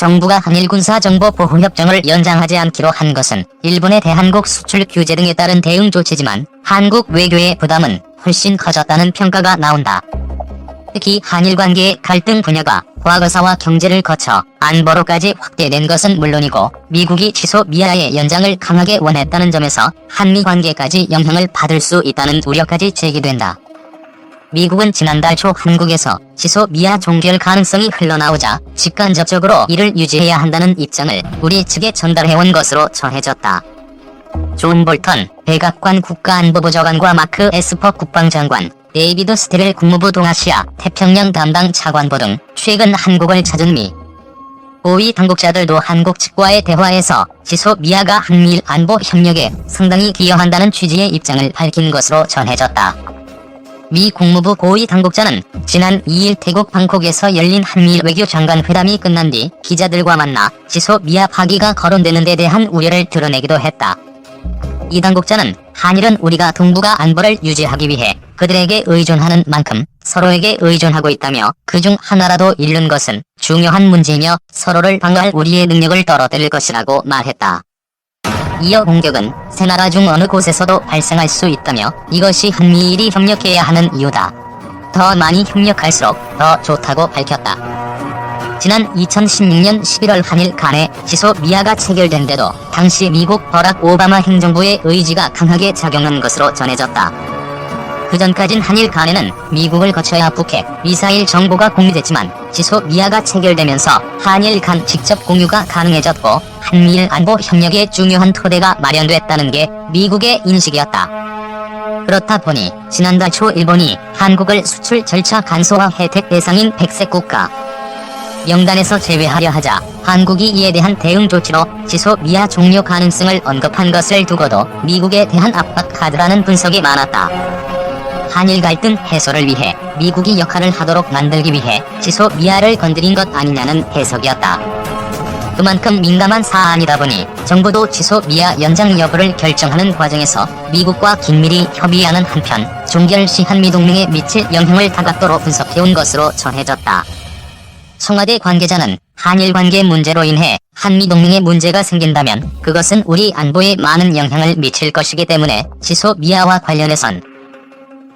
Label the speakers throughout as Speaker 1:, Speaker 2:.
Speaker 1: 정부가 한일 군사정보보호협정을 연장하지 않기로 한 것은 일본의 대한국 수출 규제 등에 따른 대응 조치지만 한국 외교의 부담은 훨씬 커졌다는 평가가 나온다. 특히 한일 관계의 갈등 분야가 과거사와 경제를 거쳐 안보로까지 확대된 것은 물론이고 미국이 취소 미아의 연장을 강하게 원했다는 점에서 한미 관계까지 영향을 받을 수 있다는 우려까지 제기된다. 미국은 지난달 초 한국에서 취소 미아 종결 가능성이 흘러나오자 직간접적으로 이를 유지해야 한다는 입장을 우리 측에 전달해온 것으로 전해졌다. 존 볼턴 백악관 국가안보부 장관과 마크 에스퍼 국방장관, 데이비드 스테벨 국무부 동아시아 태평양 담당 차관보 등 최근 한국을 찾은 미 고위 당국자들도 한국 측과의 대화에서 취소 미아가 한미일 안보 협력에 상당히 기여한다는 취지의 입장을 밝힌 것으로 전해졌다. 미 국무부 고위 당국자는 지난 2일 태국 방콕에서 열린 한미일 외교장관 회담이 끝난 뒤 기자들과 만나 취소 미아 파기가 거론되는 데 대한 우려를 드러내기도 했다. 이 당국자는 한일은 우리가 동북아 안보를 유지하기 위해 그들에게 의존하는 만큼 서로에게 의존하고 있다며 그중 하나라도 잃는 것은 중요한 문제이며 서로를 방어할 우리의 능력을 떨어뜨릴 것이라고 말했다. 이어 공격은 세 나라 중 어느 곳에서도 발생할 수 있다며 이것이 한미일이 협력해야 하는 이유다. 더 많이 협력할수록 더 좋다고 밝혔다. 지난 2016년 11월 한일 간의 취소 미아가 체결된데도 당시 미국 버락 오바마 행정부의 의지가 강하게 작용한 것으로 전해졌다. 그전까진 한일 간에는 미국을 거쳐야 북핵, 미사일 정보가 공유됐지만 취소 미아가 체결되면서 한일 간 직접 공유가 가능해졌고 한미일 안보 협력의 중요한 토대가 마련됐다는 게 미국의 인식이었다. 그렇다 보니 지난달 초 일본이 한국을 수출 절차 간소화 혜택 대상인 백색 국가 명단에서 제외하려 하자 한국이 이에 대한 대응 조치로 취소 미아 종료 가능성을 언급한 것을 두고도 미국에 대한 압박 카드라는 분석이 많았다. 한일 갈등 해소를 위해 미국이 역할을 하도록 만들기 위해 취소 미아를 건드린 것 아니냐는 해석이었다. 그만큼 민감한 사안이다 보니 정부도 취소 미아 연장 여부를 결정하는 과정에서 미국과 긴밀히 협의하는 한편 종결 시 한미동맹에 미칠 영향을 다각도로 분석해온 것으로 전해졌다. 청와대 관계자는 한일 관계 문제로 인해 한미동맹에 문제가 생긴다면 그것은 우리 안보에 많은 영향을 미칠 것이기 때문에 취소 미아와 관련해선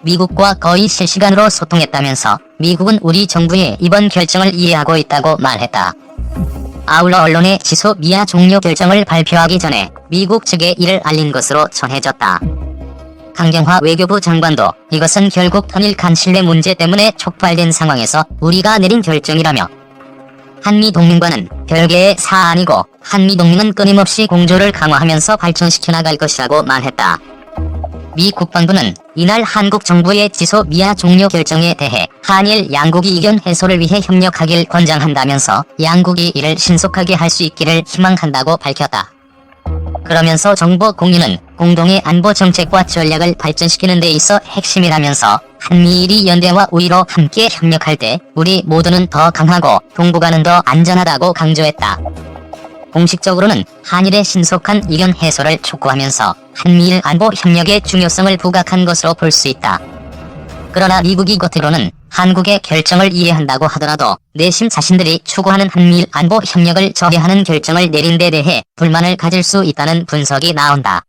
Speaker 1: 미국과 거의 실시간으로 소통했다면서 미국은 우리 정부의 이번 결정을 이해하고 있다고 말했다. 아울러 언론에 취소 미아 종료 결정을 발표하기 전에 미국 측에 이를 알린 것으로 전해졌다. 강경화 외교부 장관도 이것은 결국 한일 간 신뢰 문제 때문에 촉발된 상황에서 우리가 내린 결정이라며 한미동맹과는 별개의 사안이고 한미동맹은 끊임없이 공조를 강화하면서 발전시켜 나갈 것이라고 말했다. 미 국방부는 이날 한국 정부의 취소 미아 종료 결정에 대해 한일 양국이 이견 해소를 위해 협력하길 권장한다면서 양국이 이를 신속하게 할 수 있기를 희망한다고 밝혔다. 그러면서 정보 공유는 공동의 안보 정책과 전략을 발전시키는 데 있어 핵심이라면서 한미일이 연대와 우위로 함께 협력할 때 우리 모두는 더 강하고 동북아는 더 안전하다고 강조했다. 공식적으로는 한일의 신속한 이견 해소를 촉구하면서 한미일 안보 협력의 중요성을 부각한 것으로 볼 수 있다. 그러나 미국이 겉으로는 한국의 결정을 이해한다고 하더라도 내심 자신들이 추구하는 한미일 안보 협력을 저해하는 결정을 내린 데 대해 불만을 가질 수 있다는 분석이 나온다.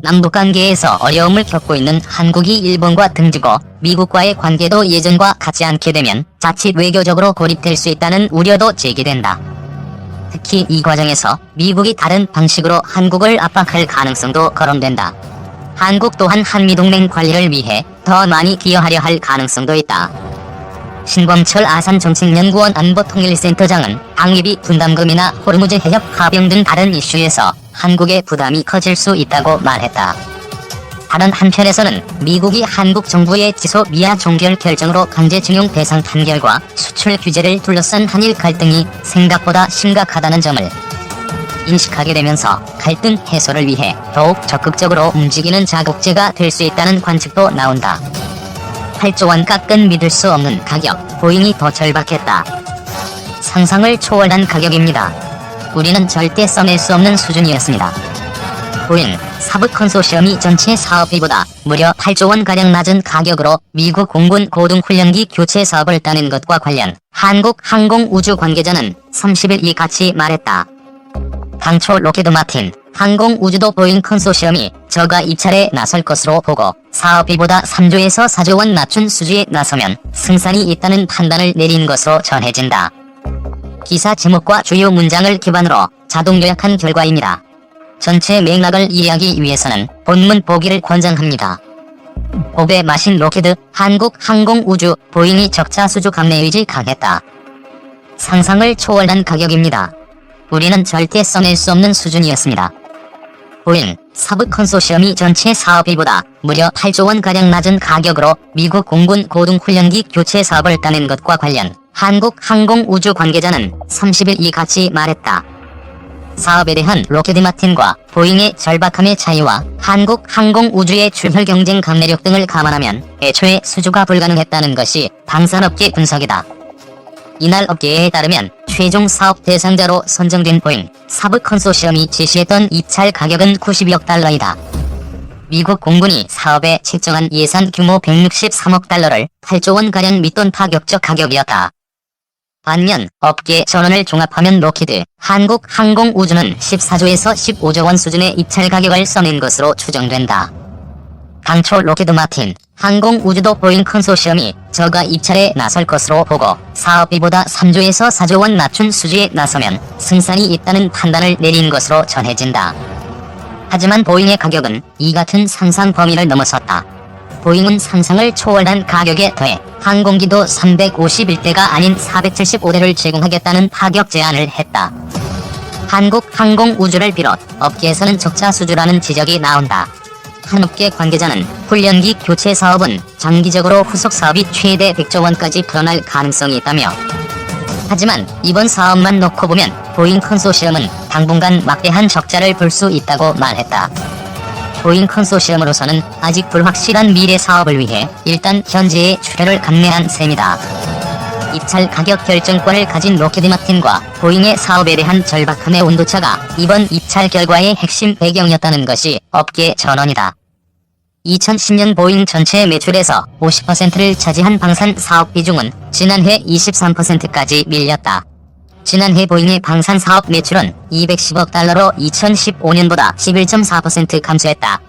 Speaker 1: 남북관계에서 어려움을 겪고 있는 한국이 일본과 등지고 미국과의 관계도 예전과 같지 않게 되면 자칫 외교적으로 고립될 수 있다는 우려도 제기된다. 특히 이 과정에서 미국이 다른 방식으로 한국을 압박할 가능성도 거론된다. 한국 또한 한미동맹 관리를 위해 더 많이 기여하려 할 가능성도 있다. 신범철 아산정책연구원 안보통일센터장은 방위비 분담금이나 호르무즈 해협 파병 등 다른 이슈에서 한국의 부담이 커질 수 있다고 말했다. 다른 한편에서는 미국이 한국 정부의 취소 미아 종결 결정으로 강제징용 대상 판결과 수출 규제를 둘러싼 한일 갈등이 생각보다 심각하다는 점을 인식하게 되면서 갈등 해소를 위해 더욱 적극적으로 움직이는 자국제가 될 수 있다는 관측도 나온다. 8조 원 깎은 믿을 수 없는 가격, 보잉이 더 절박했다. 상상을 초월한 가격입니다. 우리는 절대 써낼 수 없는 수준이었습니다. 보잉, 사브 컨소시엄이 전체 사업비보다 무려 8조 원가량 낮은 가격으로 미국 공군 고등훈련기 교체 사업을 따낸 것과 관련 한국항공우주 관계자는 30일 이같이 말했다. 당초 로키드 마틴, 항공우주도 보잉 컨소시엄이 저가 입찰에 나설 것으로 보고 사업비보다 3조에서 4조 원 낮춘 수주에 나서면 승산이 있다는 판단을 내린 것으로 전해진다. 기사 제목과 주요 문장을 기반으로 자동 요약한 결과입니다. 전체 맥락을 이해하기 위해서는 본문 보기를 권장합니다. 보배 마신 로키드, 한국항공우주, 보잉이 적자 수주 감내 의지 강했다. 상상을 초월한 가격입니다. 우리는 절대 써낼 수 없는 수준이었습니다. 보잉, 사브 컨소시엄이 전체 사업비보다 무려 8조 원가량 낮은 가격으로 미국 공군 고등훈련기 교체 사업을 따낸 것과 관련 한국항공우주 관계자는 30일 이같이 말했다. 사업에 대한 로키드 마틴과 보잉의 절박함의 차이와 한국항공우주의 출혈 경쟁 감내력 등을 감안하면 애초에 수주가 불가능했다는 것이 방산업계 분석이다. 이날 업계에 따르면 최종 사업 대상자로 선정된 보잉, 사브 컨소시엄이 제시했던 입찰 가격은 92억 달러이다. 미국 공군이 사업에 책정한 예산 규모 163억 달러를 8조 원가량 밑돈 파격적 가격이었다. 반면 업계 전원을 종합하면 로키드, 한국항공우주는 14조에서 15조 원 수준의 입찰 가격을 써낸 것으로 추정된다. 당초 로키드 마틴, 항공우주도 보잉 컨소시엄이 저가 입찰에 나설 것으로 보고 사업비보다 3조에서 4조 원 낮춘 수주에 나서면 승산이 있다는 판단을 내린 것으로 전해진다. 하지만 보잉의 가격은 이 같은 상상 범위를 넘어섰다. 보잉은 상상을 초월한 가격에 더해 항공기도 351대가 아닌 475대를 제공하겠다는 파격 제안을 했다. 한국항공우주를 비롯 업계에서는 적자 수주라는 지적이 나온다. 한 업계 관계자는 훈련기 교체 사업은 장기적으로 후속 사업이 최대 100조 원까지 불어날 가능성이 있다며, 하지만 이번 사업만 놓고 보면 보잉 컨소시엄은 당분간 막대한 적자를 볼 수 있다고 말했다. 보잉 컨소시엄으로서는 아직 불확실한 미래 사업을 위해 일단 현재의 출혈을 감내한 셈이다. 입찰 가격 결정권을 가진 로키드 마틴과 보잉의 사업에 대한 절박함의 온도차가 이번 입찰 결과의 핵심 배경이었다는 것이 업계 전언이다. 2010년 보잉 전체 매출에서 50%를 차지한 방산 사업 비중은 지난해 23%까지 밀렸다. 지난해 보잉의 방산 사업 매출은 210억 달러로 2015년보다 11.4% 감소했다.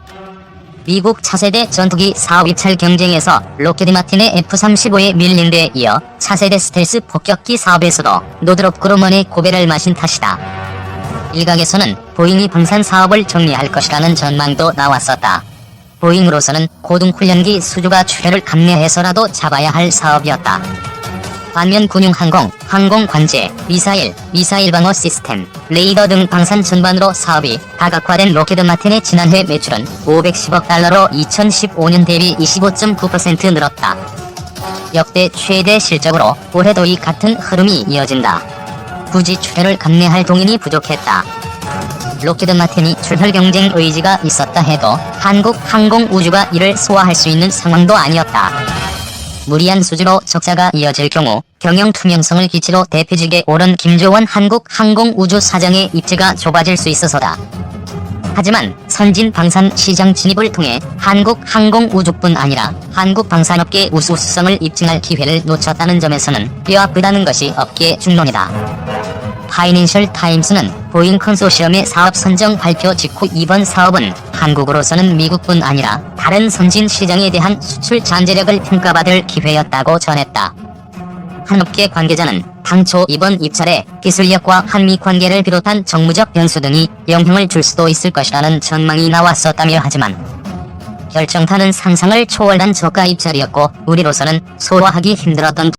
Speaker 1: 미국 차세대 전투기 사업 입찰 경쟁에서 로키드 마틴의 F-35에 밀린 데 이어 차세대 스텔스 폭격기 사업에서도 노드롭 그루먼의 고배를 마신 탓이다. 일각에서는 보잉이 방산 사업을 정리할 것이라는 전망도 나왔었다. 보잉으로서는 고등훈련기 수주가 출혈을 감내해서라도 잡아야 할 사업이었다. 반면 군용항공, 항공관제, 미사일 방어 시스템, 레이더 등 방산 전반으로 사업이 다각화된 로키드 마틴의 지난해 매출은 510억 달러로 2015년 대비 25.9% 늘었다. 역대 최대 실적으로 올해도 이 같은 흐름이 이어진다. 굳이 출혈을 감내할 동인이 부족했다. 로키드 마틴이 출혈 경쟁 의지가 있었다 해도 한국항공우주가 이를 소화할 수 있는 상황도 아니었다. 무리한 수주로 적자가 이어질 경우 경영 투명성을 기치로 대표직에 오른 김조원 한국항공우주 사장의 입지가 좁아질 수 있어서다. 하지만 선진 방산 시장 진입을 통해 한국항공우주뿐 아니라 한국 방산업계의 우수성을 입증할 기회를 놓쳤다는 점에서는 뼈아프다는 것이 업계 중론이다. 파이낸셜 타임스는 보잉 컨소시엄의 사업 선정 발표 직후 이번 사업은 한국으로서는 미국뿐 아니라 다른 선진 시장에 대한 수출 잠재력을 평가받을 기회였다고 전했다. 한 업계 관계자는 당초 이번 입찰에 기술력과 한미 관계를 비롯한 정무적 변수 등이 영향을 줄 수도 있을 것이라는 전망이 나왔었다며, 하지만 결정타는 상상을 초월한 저가 입찰이었고 우리로서는 소화하기 힘들었던